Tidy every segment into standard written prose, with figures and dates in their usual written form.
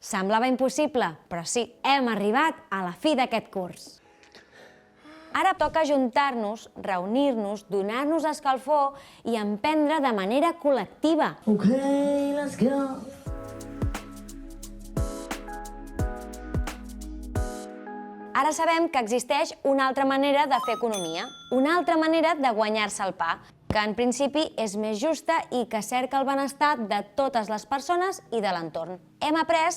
Semblava impossible, però sí, hem arribat a la fi d'aquest curs. Ara toca ajuntar-nos, reunir-nos, donar-nos escalfor i emprendre de manera col·lectiva. Okay, let's go. Ara sabem que existeix una altra manera de fer economia, una altra manera de guanyar-se el pa, que en principi és més justa i que cerca el benestar de totes les persones i de l'entorn. Hem après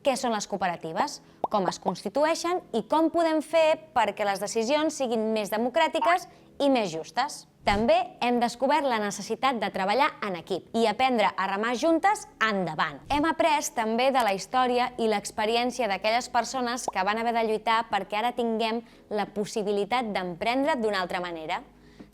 què són les cooperatives, com es constitueixen i com podem fer perquè les decisions siguin més democràtiques i més justes. També hem descobert la necessitat de treballar en equip i aprendre a remar juntes endavant. Hem après també de la història i l'experiència d'aquelles persones que van haver de lluitar perquè ara tinguem la possibilitat d'emprendre d'una altra manera.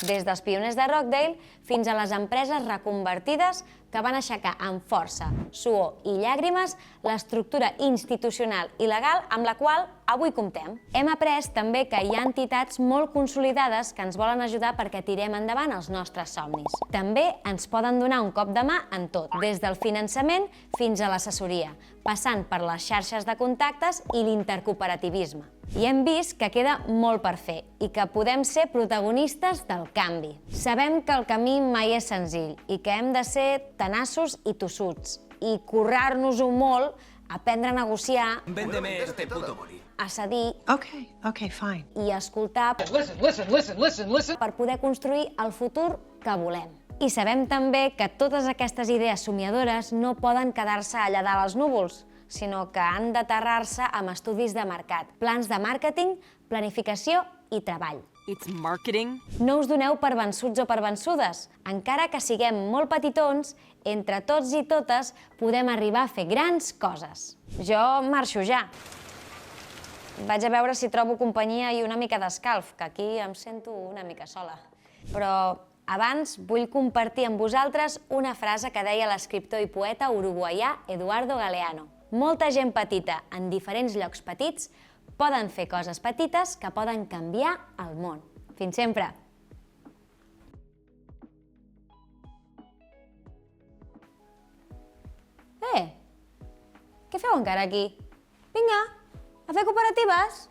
Des dels pioners de Rockdale fins a les empreses reconvertides que van aixecar amb força, suor i llàgrimes l'estructura institucional i legal amb la qual avui comptem. Hem après també que hi ha entitats molt consolidades que ens volen ajudar perquè tirem endavant els nostres somnis. També ens poden donar un cop de mà en tot, des del finançament fins a l'assessoria, passant per les xarxes de contactes i l'intercooperativisme. I hem vist que queda molt per fer i que podem ser protagonistes del canvi. Sabem que el camí mai és senzill i que hem de ser tenaços i tossuts i currar-nos-ho molt, aprendre a negociar, Véndeme este puto boli. a cedir Okay, fine. i escoltar Listen. per poder construir el futur que volem. I sabem també que totes aquestes idees somiadores no poden quedar-se allà dalt als núvols, sinó que han d'aterrar-se amb estudis de mercat, plans de màrqueting, planificació i treball. It's marketing? No us doneu per vençuts o per vençudes. Encara que siguem molt petitons, entre tots i totes podem arribar a fer grans coses. Jo marxo ja. Vaig a veure si trobo companyia i una mica d'escalf, que aquí em sento una mica sola. Però abans vull compartir amb vosaltres una frase que deia l'escriptor i poeta uruguaià Eduardo Galeano. Molta gent petita en diferents llocs petits poden fer coses petites que poden canviar el món. Fins sempre! Què feu encara aquí? Vinga, a fer cooperatives!